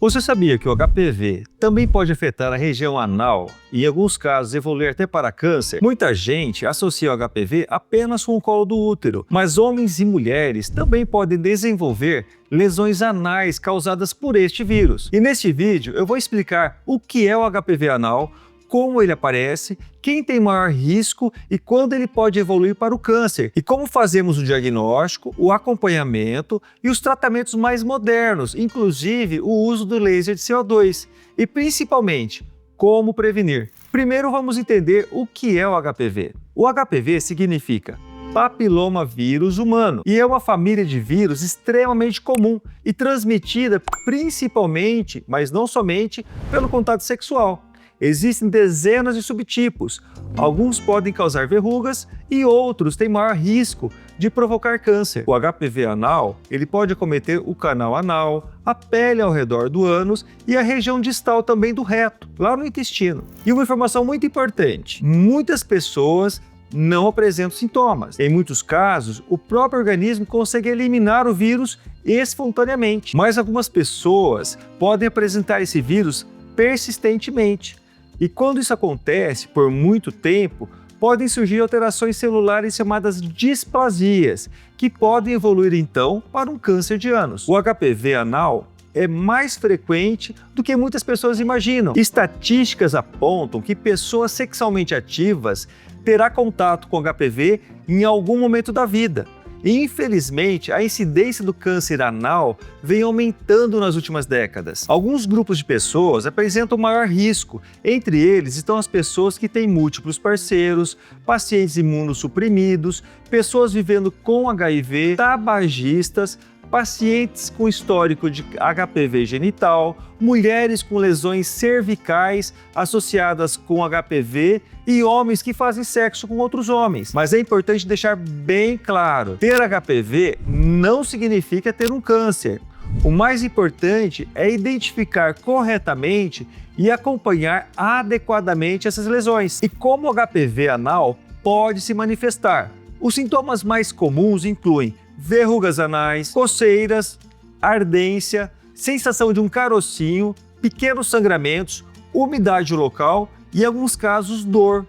Você sabia que o HPV também pode afetar a região anal e, em alguns casos, evoluir até para câncer? Muita gente associa o HPV apenas com o colo do útero, mas homens e mulheres também podem desenvolver lesões anais causadas por este vírus. E neste vídeo eu vou explicar o que é o HPV anal, como ele aparece, quem tem maior risco e quando ele pode evoluir para o câncer, e como fazemos o diagnóstico, o acompanhamento e os tratamentos mais modernos, inclusive o uso do laser de CO2, e principalmente, como prevenir. Primeiro vamos entender o que é o HPV. O HPV significa papilomavírus humano e é uma família de vírus extremamente comum e transmitida principalmente, mas não somente, pelo contato sexual. Existem dezenas de subtipos, alguns podem causar verrugas e outros têm maior risco de provocar câncer. O HPV anal, ele pode acometer o canal anal, a pele ao redor do ânus e a região distal também do reto, lá no intestino. E uma informação muito importante, muitas pessoas não apresentam sintomas. Em muitos casos, o próprio organismo consegue eliminar o vírus espontaneamente, mas algumas pessoas podem apresentar esse vírus persistentemente. E quando isso acontece por muito tempo, podem surgir alterações celulares chamadas displasias, que podem evoluir então para um câncer de ânus. O HPV anal é mais frequente do que muitas pessoas imaginam. Estatísticas apontam que pessoas sexualmente ativas terão contato com HPV em algum momento da vida. E, infelizmente, a incidência do câncer anal vem aumentando nas últimas décadas. Alguns grupos de pessoas apresentam maior risco. Entre eles estão as pessoas que têm múltiplos parceiros, pacientes imunossuprimidos, pessoas vivendo com HIV, tabagistas, pacientes com histórico de HPV genital, mulheres com lesões cervicais associadas com HPV e homens que fazem sexo com outros homens. Mas é importante deixar bem claro, ter HPV não significa ter um câncer. O mais importante é identificar corretamente e acompanhar adequadamente essas lesões. E como o HPV anal pode se manifestar? Os sintomas mais comuns incluem verrugas anais, coceiras, ardência, sensação de um carocinho, pequenos sangramentos, umidade local e, em alguns casos, dor.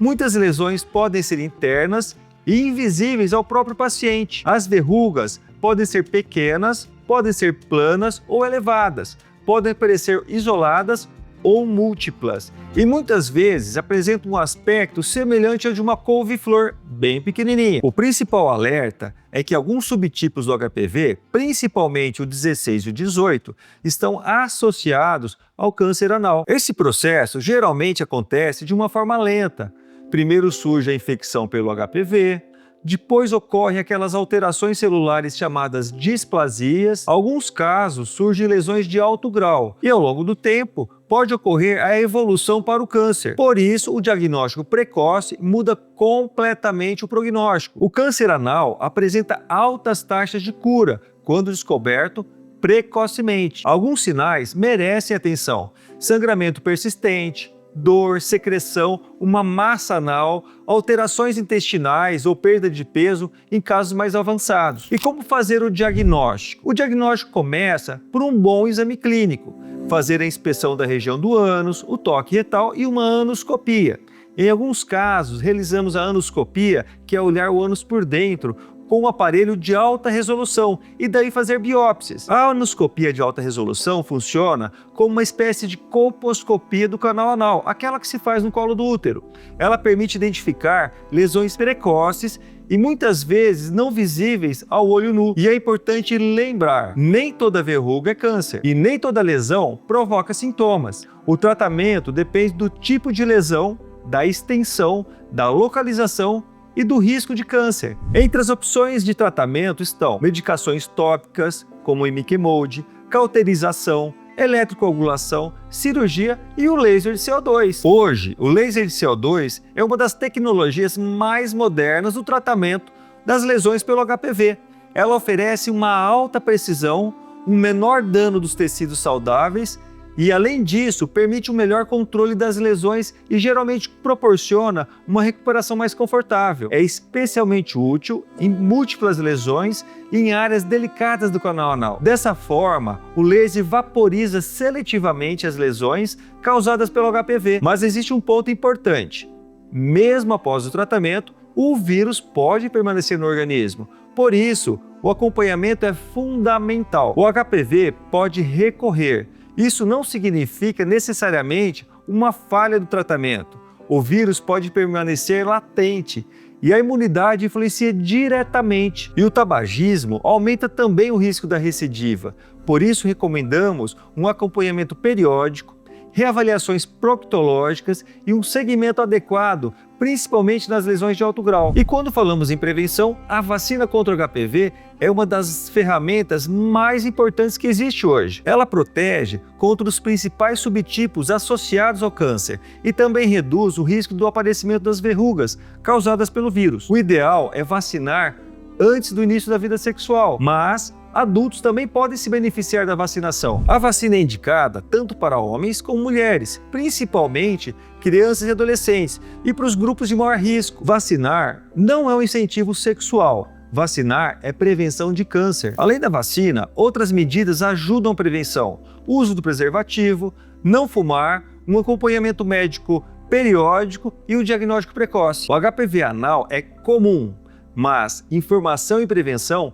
Muitas lesões podem ser internas e invisíveis ao próprio paciente. As verrugas podem ser pequenas, podem ser planas ou elevadas, podem aparecer isoladas ou múltiplas, e muitas vezes apresentam um aspecto semelhante ao de uma couve-flor bem pequenininha. O principal alerta é que alguns subtipos do HPV, principalmente o 16 e o 18, estão associados ao câncer anal. Esse processo geralmente acontece de uma forma lenta. Primeiro surge a infecção pelo HPV, depois ocorrem aquelas alterações celulares chamadas displasias. Em alguns casos surgem lesões de alto grau e ao longo do tempo pode ocorrer a evolução para o câncer. Por isso, o diagnóstico precoce muda completamente o prognóstico. O câncer anal apresenta altas taxas de cura quando descoberto precocemente. Alguns sinais merecem atenção: sangramento persistente, dor, secreção, uma massa anal, alterações intestinais ou perda de peso em casos mais avançados. E como fazer o diagnóstico? O diagnóstico começa por um bom exame clínico, fazer a inspeção da região do ânus, o toque retal e uma anoscopia. Em alguns casos, realizamos a anoscopia, que é olhar o ânus por dentro, com um aparelho de alta resolução e daí fazer biópsias. A anoscopia de alta resolução funciona como uma espécie de colposcopia do canal anal, aquela que se faz no colo do útero. Ela permite identificar lesões precoces e muitas vezes não visíveis ao olho nu. E é importante lembrar, nem toda verruga é câncer e nem toda lesão provoca sintomas. O tratamento depende do tipo de lesão, da extensão, da localização e do risco de câncer. Entre as opções de tratamento estão medicações tópicas, como imiquimod, cauterização, eletrocoagulação, cirurgia e o laser de CO2. Hoje, o laser de CO2 é uma das tecnologias mais modernas do tratamento das lesões pelo HPV. Ela oferece uma alta precisão, um menor dano dos tecidos saudáveis E além disso, permite um melhor controle das lesões e geralmente proporciona uma recuperação mais confortável. É especialmente útil em múltiplas lesões e em áreas delicadas do canal anal. Dessa forma, o laser vaporiza seletivamente as lesões causadas pelo HPV. Mas existe um ponto importante. Mesmo após o tratamento, o vírus pode permanecer no organismo. Por isso, o acompanhamento é fundamental. O HPV pode recorrer. Isso não significa necessariamente uma falha do tratamento. O vírus pode permanecer latente e a imunidade influencia diretamente. E o tabagismo aumenta também o risco da recidiva. Por isso, recomendamos um acompanhamento periódico, reavaliações proctológicas e um segmento adequado, principalmente nas lesões de alto grau. E quando falamos em prevenção, a vacina contra o HPV é uma das ferramentas mais importantes que existe hoje. Ela protege contra os principais subtipos associados ao câncer e também reduz o risco do aparecimento das verrugas causadas pelo vírus. O ideal é vacinar antes do início da vida sexual, mas adultos também podem se beneficiar da vacinação. A vacina é indicada tanto para homens como mulheres, principalmente crianças e adolescentes, e para os grupos de maior risco. Vacinar não é um incentivo sexual. Vacinar é prevenção de câncer. Além da vacina, outras medidas ajudam a prevenção: o uso do preservativo, não fumar, um acompanhamento médico periódico e o diagnóstico precoce. O HPV anal é comum, mas informação e prevenção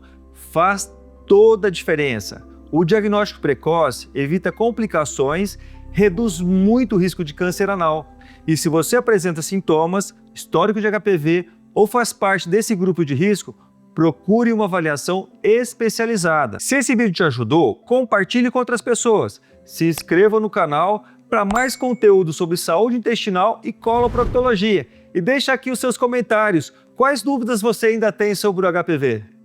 faz toda a diferença. O diagnóstico precoce evita complicações, reduz muito o risco de câncer anal. E se você apresenta sintomas, histórico de HPV ou faz parte desse grupo de risco, procure uma avaliação especializada. Se esse vídeo te ajudou, compartilhe com outras pessoas. Se inscreva no canal para mais conteúdo sobre saúde intestinal e coloproctologia. E deixe aqui os seus comentários. Quais dúvidas você ainda tem sobre o HPV?